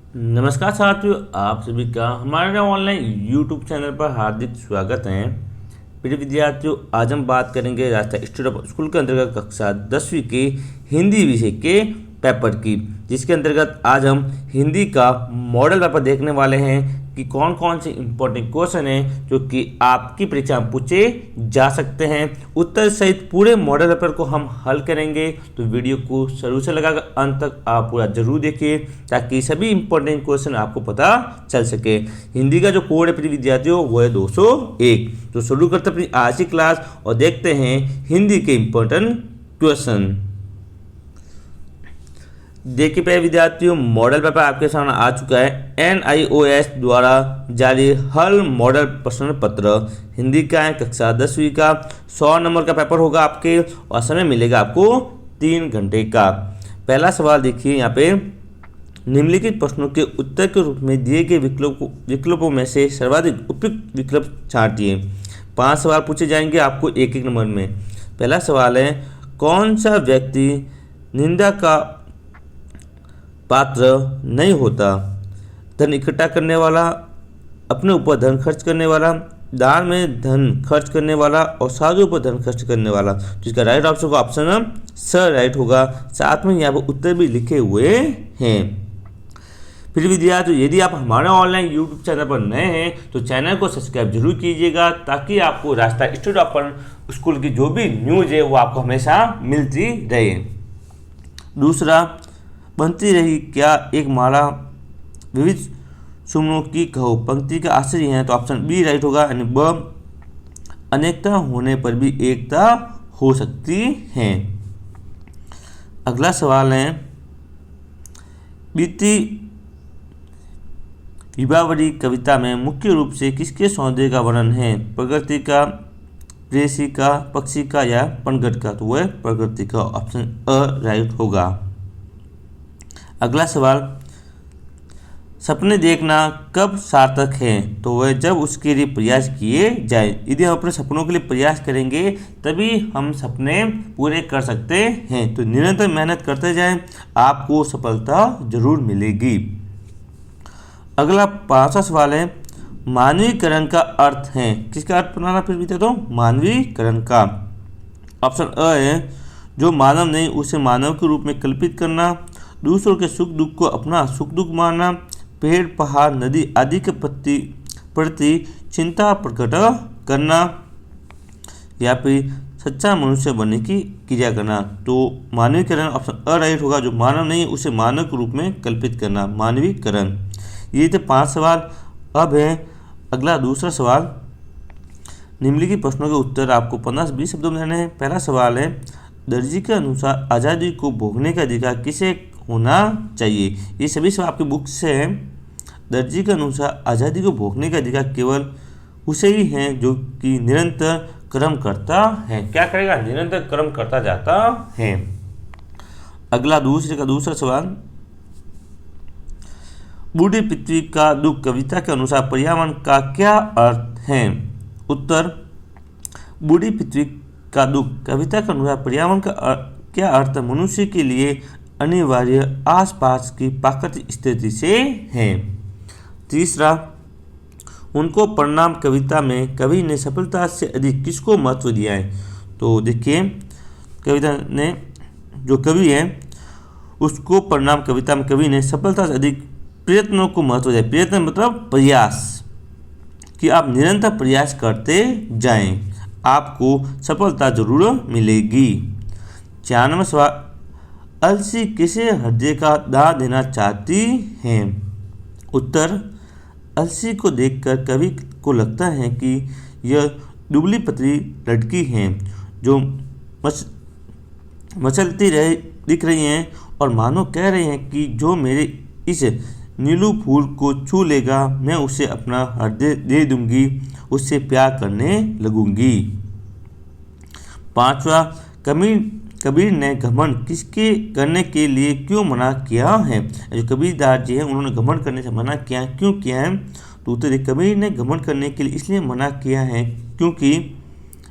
नमस्कार साथियों, आप सभी का हमारे ऑनलाइन यूट्यूब चैनल पर हार्दिक स्वागत है। प्रिय विद्यार्थियों, आज हम बात करेंगे राजस्थान इंस्टीट्यूट ऑफ स्कूल के अंतर्गत कक्षा 10वीं के हिंदी विषय के पेपर की, जिसके अंतर्गत आज हम हिंदी का मॉडल पेपर देखने वाले हैं कि कौन कौन से इंपॉर्टेंट क्वेश्चन हैं जो कि आपकी परीक्षा में पूछे जा सकते हैं। उत्तर सहित पूरे मॉडल पेपर को हम हल करेंगे, तो वीडियो को शुरू से लगाकर अंत तक आप पूरा जरूर देखिए ताकि सभी इंपॉर्टेंट क्वेश्चन आपको पता चल सके। हिंदी का जो कोड है प्रिय विद्यार्थियों वो है 201। तो शुरू करते अपनी आज की क्लास और देखते हैं हिंदी के इंपॉर्टेंट क्वेश्चन। देखिए प्यारे विद्यार्थियों, मॉडल पेपर आपके सामने आ चुका है। NIOS द्वारा जारी हल मॉडल प्रश्न पत्र हिंदी का है, कक्षा 10वीं का 100 नंबर का पेपर होगा आपके, और समय मिलेगा आपको 3 घंटे का। पहला सवाल देखिए यहाँ पे, निम्नलिखित प्रश्नों के उत्तर के रूप में दिए गए विकल्पों में से सर्वाधिक उपयुक्त विकल्प छांटिए। 5 सवाल पूछे जाएंगे आपको एक एक नंबर में। पहला सवाल है, कौन सा व्यक्ति निंदा का पात्र नहीं होता? धन इकट्ठा करने वाला, अपने ऊपर धन खर्च करने वाला, दान में धन खर्च करने वाला और साधु पर धन खर्च करने वाला। तो इसका राइट ऑप्शन का ऑप्शन स राइट होगा। साथ में यहाँ पर उत्तर भी लिखे हुए हैं। फिर विद्यार्थियों, यदि आप हमारे ऑनलाइन यूट्यूब चैनल पर नए हैं तो चैनल को सब्सक्राइब जरूर कीजिएगा ताकि आपको राजस्थान इंस्टीट्यूट ऑफ स्कूल की जो भी न्यूज़ है वो आपको हमेशा मिलती रहे। दूसरा, बनती रही क्या एक माला विविध सुमनों की कहो पंक्ति का आश्चर्य है? तो ऑप्शन बी राइट होगा। यानी ब, अनेकता होने पर भी एकता हो सकती है। अगला सवाल है, बीती विभावरी कविता में मुख्य रूप से किसके सौंदर्य का वर्णन है? प्रकृति का, प्रेयसी का, पक्षी का या पनघट का? तो वह प्रकृति का, ऑप्शन अ राइट होगा। अगला सवाल, सपने देखना कब सार्थक है? तो वह जब उसके लिए प्रयास किए जाए। यदि हम अपने सपनों के लिए प्रयास करेंगे तभी हम सपने पूरे कर सकते हैं। तो निरंतर मेहनत करते जाएं, आपको सफलता जरूर मिलेगी। अगला 5वां सवाल है, मानवीकरण का अर्थ है? किसका अर्थ बनाना फिर भी तो मानवीकरण का। ऑप्शन अ है, जो मानव नहीं उसे मानव के रूप में कल्पित करना, दूसरों के सुख दुख को अपना सुख दुख मानना, पेड़ पहाड़ नदी आदि के प्रति चिंता प्रकट करना, या फिर सच्चा मनुष्य बनने की क्रिया करना। तो मानवीकरण ऑप्शन अ राइट होगा, जो मानव नहीं उसे मानव के रूप में कल्पित करना, मानवीकरण। ये थे 5 सवाल। अब है अगला दूसरा सवाल। निम्नलिखित प्रश्नों के उत्तर आपको 15 से 20 शब्दों में देने हैं। पहला सवाल है, दर्जी के अनुसार आज़ादी को भोगने का अधिकार किसे होना चाहिए? ये सभी सवाल आपकी बुक से हैं। दर्जी के अनुसार आज़ादी को भोगने का अधिकार केवल उसे ही है जो कि निरंतर कर्म करता है। क्या करेगा? निरंतर कर्म करता जाता है। अगला दूसरा सवाल, बूढ़ी पृथ्वी का दुख कविता के अनुसार पर्यावरण का क्या अर्थ है? उत्तर, बूढ़ी पृथ्वी का दुख कविता के अनुसार पर्यावरण का क्या अर्थ मनुष्य के लिए अनिवार्य आसपास की प्राकृतिक स्थिति से है। तीसरा, उनको परिणाम कविता में कवि ने सफलता से अधिक किसको महत्व दिया है? तो देखिए, कविता ने जो कवि है उसको परिणाम कविता में कवि ने सफलता से अधिक प्रयत्नों को महत्व दिया। प्रयत्न मतलब प्रयास, कि आप निरंतर प्रयास करते जाएं, आपको सफलता जरूर मिलेगी। 94वां सवाल, अलसी किसे हृदय का दान देना चाहती हैं? उत्तर, अलसी को देखकर कवि को लगता है कि यह दुबली पतली लड़की हैं जो मचलती दिख रही हैं और मानो कह रही हैं कि जो मेरे इस नीलू फूल को छू लेगा मैं उसे अपना हृदय दे दूंगी, उससे प्यार करने लगूंगी। 5वां, कबीर ने घमंड किसके करने के लिए क्यों मना किया है? जो कबीरदास जी हैं उन्होंने घमंड करने से मना किया है, क्यों किया है? तो उत्तर, कबीर ने घमंड करने के लिए इसलिए मना किया है क्योंकि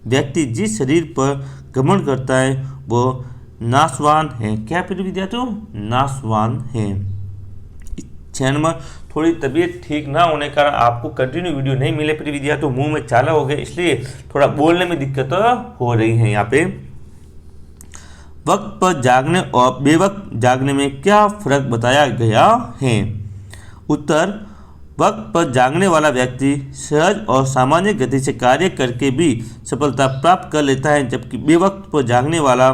व्यक्ति जिस शरीर पर घमंड करता है वो नाशवान है। क्या प्रिय विद्यार्थियों? नाशवान है। 6 नंबर, थोड़ी तबीयत ठीक ना होने के कारण आपको कंटिन्यू वीडियो नहीं मिले प्रिय विद्यार्थी, तो मुंह में छाला हो गया, इसलिए थोड़ा बोलने में दिक्कत हो रही है। यहाँ पे वक्त पर जागने और बेवक्त जागने में क्या फर्क बताया गया है? उत्तर, वक्त पर जागने वाला व्यक्ति सहज और सामान्य गति से कार्य करके भी सफलता प्राप्त कर लेता है, जबकि बेवक्त पर जागने वाला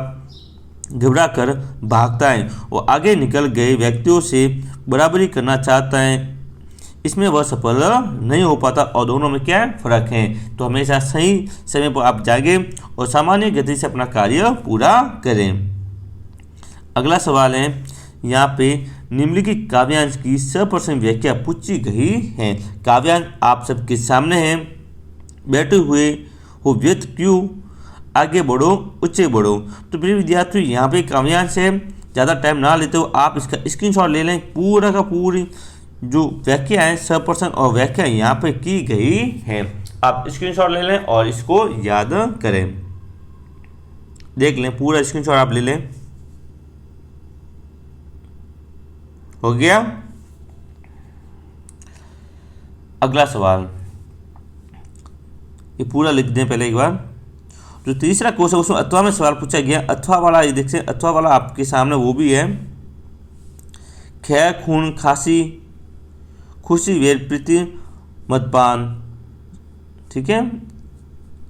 घबरा कर भागता है और आगे निकल गए व्यक्तियों से बराबरी करना चाहता है, इसमें वह सफल नहीं हो पाता। और दोनों में क्या फ़र्क है? तो हमेशा सही समय पर आप जागे और सामान्य गति से अपना कार्य पूरा करें। अगला सवाल है, यहाँ पे निम्नलिखित काव्यांश की सप्रश्न व्याख्या पूछी गई है। काव्यांश आप सबके सामने है, बैठे हुए हो व्यर्थ क्यों, आगे बढ़ो ऊंचे बढ़ो। तो प्रिय विद्यार्थी यहाँ पे काव्यांश है, ज़्यादा टाइम ना लेते हो आप इसका स्क्रीनशॉट ले लें। पूरा का पूरी जो व्याख्या है सप्रश्न और व्याख्या यहाँ पे की गई है, आप स्क्रीनशॉट ले लें और इसको याद करें। देख लें, पूरा स्क्रीनशॉट आप ले लें। हो गया। अगला सवाल, ये पूरा लिख दें पहले एक बार। जो तीसरा क्वेश्चन उसमें अथवा में सवाल पूछा गया। अथवा वाला ये देखते हैं, अथवा वाला आपके सामने वो भी है। खै खून खांसी खुशी वेर प्रीति मदपान, ठीक है,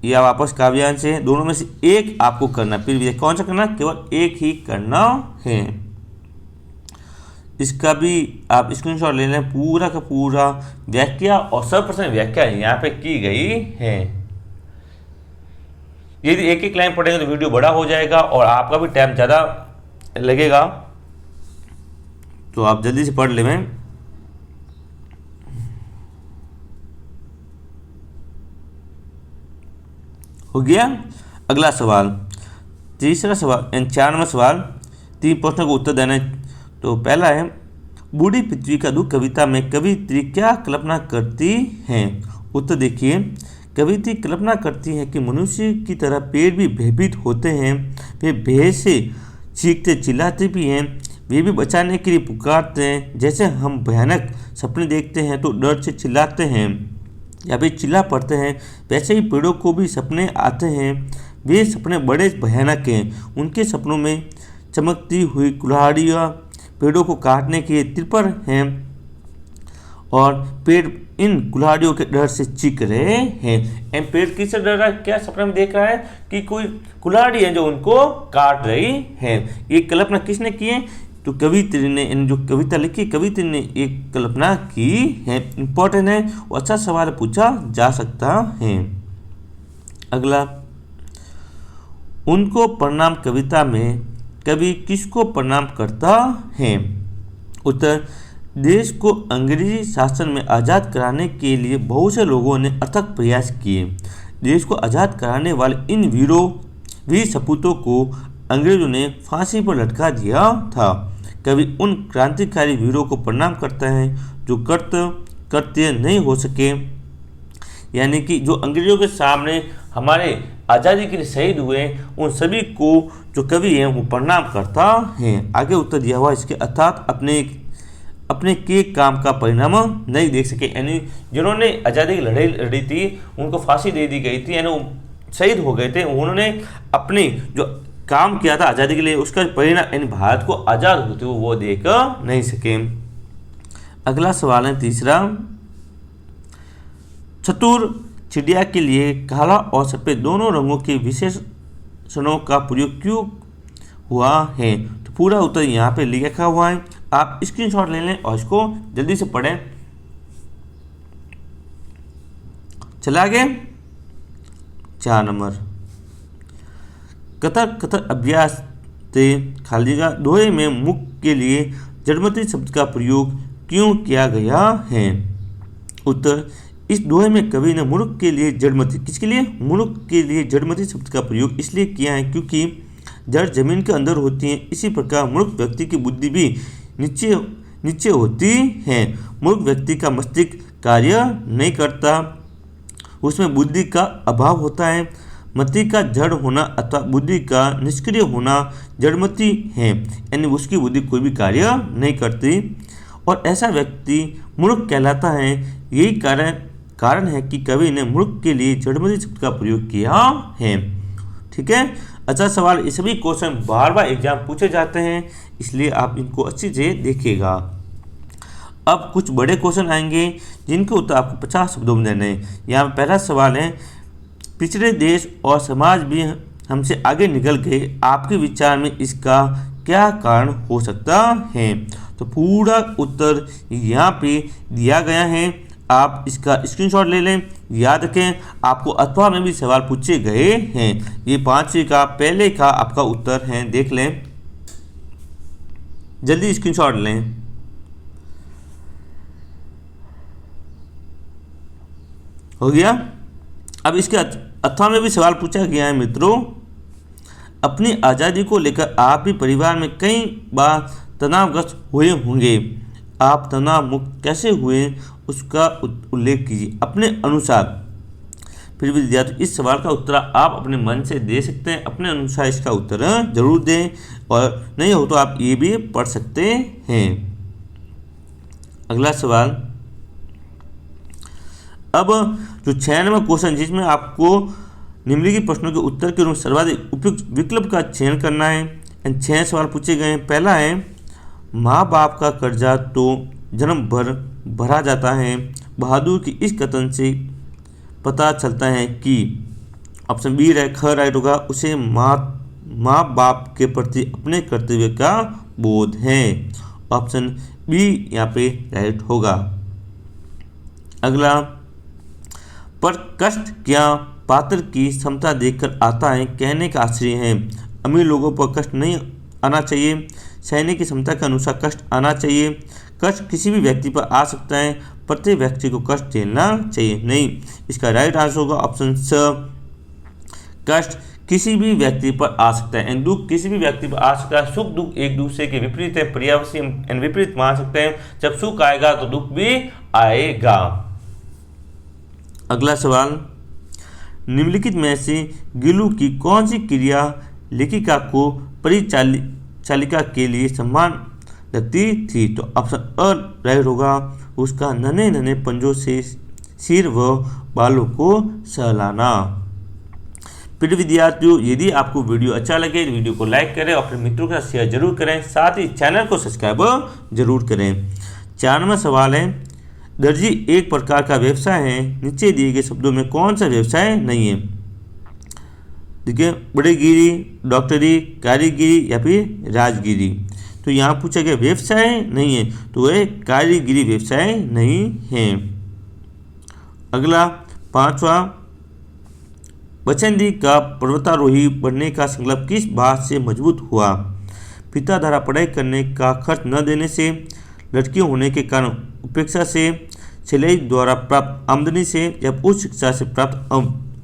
या वापस काव्यांश है। दोनों में से एक आपको करना, फिर कौन सा करना? केवल एक ही करना है। इसका भी आप स्क्रीनशॉट ले लें। पूरा का पूरा व्याख्या और सप्रश्न व्याख्या यहाँ पे की गई है। यदि एक एक लाइन पढ़ेंगे तो वीडियो बड़ा हो जाएगा और आपका भी टाइम ज़्यादा लगेगा, तो आप जल्दी से पढ़ लें। हो गया। अगला सवाल, तीसरा सवाल, 94वां सवाल, 3 प्रश्नों को उत्तर देना। तो पहला है, बूढ़ी पृथ्वी का दुख कविता में कवियत्री क्या कल्पना करती हैं? उत्तर देखिए, कवियत्री कल्पना करती है कि मनुष्य की तरह पेड़ भी भयभीत होते हैं, वे भय से चीखते चिल्लाते भी हैं, वे भी बचाने के लिए पुकारते हैं। जैसे हम भयानक सपने देखते हैं तो डर से चिल्लाते हैं या भी चिल्ला पड़ते हैं, वैसे ही पेड़ों को भी सपने आते हैं। वे सपने बड़े भयानक हैं। उनके सपनों में चमकती हुई कुल्हाड़ियाँ पेड़ों को काटने के लिए त्रिपर हैं और पेड़ इन कुल्हाड़ियों के डर से चीख रहे हैं। पेड़ किससे डर रहा है? क्या सपने में देख रहा है कि कोई कुल्हाड़ी है जो उनको काट रही है। ये कल्पना किसने की है? तो कवित्री ने, जो कविता लिखी कवित्री ने एक कल्पना की है। इंपॉर्टेंट है, वो अच्छा सवाल पूछा जा सकता है। अगला, उनको प्रणाम कविता में कवि किसको प्रणाम करता है? उत्तर, देश को अंग्रेजी शासन में आज़ाद कराने के लिए बहुत से लोगों ने अथक प्रयास किए। देश को आज़ाद कराने वाले इन वीर सपूतों को अंग्रेजों ने फांसी पर लटका दिया था। कवि उन क्रांतिकारी वीरों को प्रणाम करता है जो कृत्य नहीं हो सके, यानी कि जो अंग्रेजों के सामने हमारे आज़ादी के लिए शहीद हुए, उन सभी को जो कवि हैं वो प्रणाम करता है। आगे उत्तर दिया हुआ इसके, अर्थात अपने के काम का परिणाम नहीं देख सके, यानी जिन्होंने आज़ादी की लड़ाई लड़ी थी उनको फांसी दे दी गई थी, यानी वो शहीद हो गए थे। उन्होंने अपने जो काम किया था आज़ादी के लिए उसका परिणाम, यानी भारत को आज़ाद होते हुए वो देख नहीं सके। अगला सवाल है तीसरा, चतुर चिड़िया के लिए काला और सफ़ेद दोनों रंगों के विशेषणों का प्रयोग क्यों हुआ है? तो पूरा उत्तर यहाँ पे लिखा हुआ है, आप स्क्रीनशॉट ले लें और इसको जल्दी से पढ़ें। चला आगे 4 नंबर, कतर अभ्यास से खाली जगह दोहे में मुख के लिए जड़मती शब्द का प्रयोग क्यों किया गया है? उत्तर, इस दोहे में कवि ने मुल्क के लिए जड़मती, किसके लिए? मुल्क के लिए जड़मती शब्द का प्रयोग इसलिए किया है क्योंकि जड़ जमीन के अंदर होती है, इसी प्रकार मूर्ख व्यक्ति की बुद्धि भी नीचे होती है। मूर्ख व्यक्ति का मस्तिष्क कार्य नहीं करता, उसमें बुद्धि का अभाव होता है। मति का जड़ होना अथवा बुद्धि का निष्क्रिय होना जड़मती है, यानी उसकी बुद्धि कोई भी कार्य नहीं करती। और ऐसा व्यक्ति मूर्ख कहलाता है। यही कारण है कि कवि ने मूर्ख के लिए जड़मूर्ति शब्द का प्रयोग किया है। ठीक है, अच्छा सवाल, ये सभी क्वेश्चन बार बार एग्जाम पूछे जाते हैं, इसलिए आप इनको अच्छे से देखिएगा। अब कुछ बड़े क्वेश्चन आएंगे जिनके उत्तर आपको 50 शब्दों में देने हैं। यहाँ पहला सवाल है, पिछड़े देश और समाज भी हमसे आगे निकल गए, आपके विचार में इसका क्या कारण हो सकता है? तो पूरा उत्तर यहाँ पे दिया गया है, आप इसका स्क्रीनशॉट ले लें। याद रखें, आपको अथवा में भी सवाल पूछे गए हैं। ये 5वीं का पहले का आपका उत्तर है, देख लें, जल्दी स्क्रीनशॉट लें। हो गया। अब इसके अथवा में भी सवाल पूछा गया है मित्रों, अपनी आज़ादी को लेकर आप भी परिवार में कई बार तनावग्रस्त हुए होंगे, आप तनाव मुक्त कैसे हुए उसका उल्लेख कीजिए अपने अनुसार। फिर विद्यार्थी, इस सवाल का उत्तर आप अपने मन से दे सकते हैं, अपने अनुसार इसका उत्तर जरूर दें, और नहीं हो तो आप ये भी पढ़ सकते हैं। अगला सवाल, अब जो 96वां क्वेश्चन, जिसमें आपको निम्नलिखित प्रश्नों के उत्तर के रूप में सर्वाधिक उपयुक्त विकल्प का चयन करना है। 6 सवाल पूछे गए हैं। पहला है, माँ बाप का कर्जा तो जन्म भर भरा जाता है, बहादुर की इस कथन से पता चलता है कि ऑप्शन बी राइट होगा, उसे माँ बाप के प्रति अपने कर्तव्य का बोध है। ऑप्शन बी यहाँ पे राइट होगा। अगला, पर कष्ट क्या पात्र की क्षमता देखकर आता है, कहने का आश्चर्य है, अमीर लोगों पर कष्ट नहीं आना चाहिए, सहने की क्षमता के अनुसार कष्ट आना चाहिए, कष्ट किसी भी व्यक्ति पर आ सकता है, प्रत्येक व्यक्ति को कष्ट झेलना चाहिए। नहीं, इसका राइट आंसर होगा ऑप्शन स, कष्ट किसी भी व्यक्ति पर आ सकता है, दुख किसी भी व्यक्ति पर आ सकता है। सुख दुख एक दूसरे के विपरीत है, पर्यायवाची विपरीत मान सकते हैं। जब सुख आएगा तो दुख भी आएगा। अगला सवाल, निम्नलिखित में से गिलू की कौन सी क्रिया लेखिका को परिचालिका के लिए सम्मान लगती थी? तो ऑप्शन अ राइट होगा, उसका नन्हे नन्हे पंजों से सिर व बालों को सहलाना। प्रिय विद्यार्थियों, यदि आपको वीडियो अच्छा लगे तो वीडियो को लाइक करें और अपने मित्रों के साथ शेयर जरूर करें, साथ ही चैनल को सब्सक्राइब जरूर करें। 4वां सवाल है, दर्जी एक प्रकार का व्यवसाय है, नीचे दिए गए शब्दों में कौन सा व्यवसाय नहीं है? देखिए, बड़ेगिरी, डॉक्टरी, कारीगिरी या फिर राजगिरी। तो यहाँ पूछा गया व्यवसाय नहीं है, तो वह कारीगिरी व्यवसाय नहीं है। अगला 5वां, बचेंद्री का पर्वतारोही बनने का संकल्प किस बात से मजबूत हुआ? पिता द्वारा पढ़ाई करने का खर्च न देने से, लड़कियों होने के कारण उपेक्षा से, सिलाई द्वारा प्राप्त आमदनी से, या उच्च शिक्षा से प्राप्त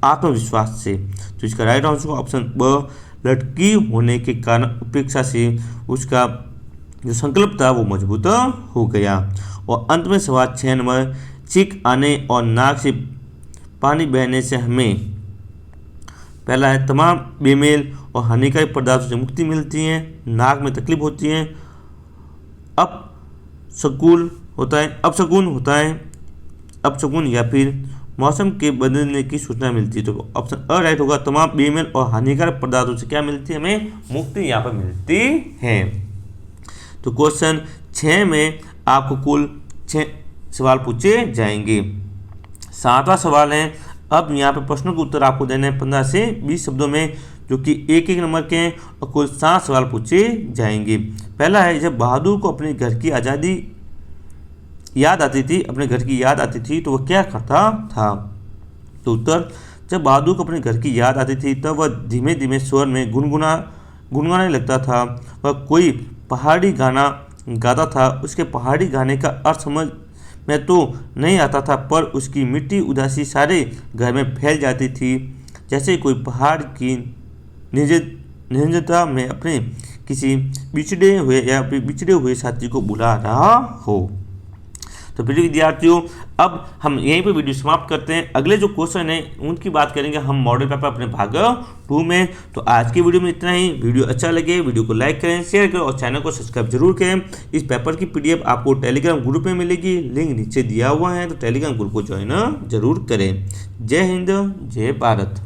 आत्मविश्वास से। तो इसका राइट आंसर ऑप्शन ब, लड़की होने के कारण उपेक्षा से उसका जो संकल्प था वो मजबूत हो गया। और अंत में सवाल 6 नंबर, छींक आने और नाक से पानी बहने से हमें, पहला है, तमाम बेमेल और हानिकारक पदार्थों से मुक्ति मिलती है, नाक में तकलीफ होती है, अपशकुन होता है, अपशकुन या फिर मौसम के बदलने की सूचना मिलती है। तो ऑप्शन अ राइट होगा, तमाम बेमेल और हानिकारक पदार्थों से क्या मिलती है? हमें मुक्ति यहाँ पर मिलती है। तो क्वेश्चन 6 में आपको कुल 6 सवाल पूछे जाएंगे। 7वां सवाल है, अब यहाँ पे प्रश्नों के उत्तर आपको देने हैं 15 से 20 शब्दों में, जो कि एक नंबर के हैं, और कुल 7 सवाल पूछे जाएंगे। पहला है, जब बहादुर को अपने घर की आज़ादी याद आती थी, अपने घर की याद आती थी तो वह क्या करता था? तो उत्तर, जब बहादुर को अपने घर की याद आती थी तब वह धीमे धीमे स्वर में गुनगुनाने लगता था। वह कोई पहाड़ी गाना गाता था, उसके पहाड़ी गाने का अर्थ समझ में तो नहीं आता था, पर उसकी मीठी उदासी सारे घर में फैल जाती थी, जैसे कोई पहाड़ की निर्जनता में अपने किसी बिछड़े हुए साथी को बुला रहा हो। तो प्रिय विद्यार्थियों, अब हम यहीं पे वीडियो समाप्त करते हैं। अगले जो क्वेश्चन है उनकी बात करेंगे हम मॉडल पेपर अपने भाग 2 में। तो आज की वीडियो में इतना ही। वीडियो अच्छा लगे वीडियो को लाइक करें, शेयर करें और चैनल को सब्सक्राइब जरूर करें। इस पेपर की PDF आपको टेलीग्राम ग्रुप में मिलेगी, लिंक नीचे दिया हुआ है, तो टेलीग्राम ग्रुप को ज्वाइन जरूर करें। जय हिंद, जय भारत।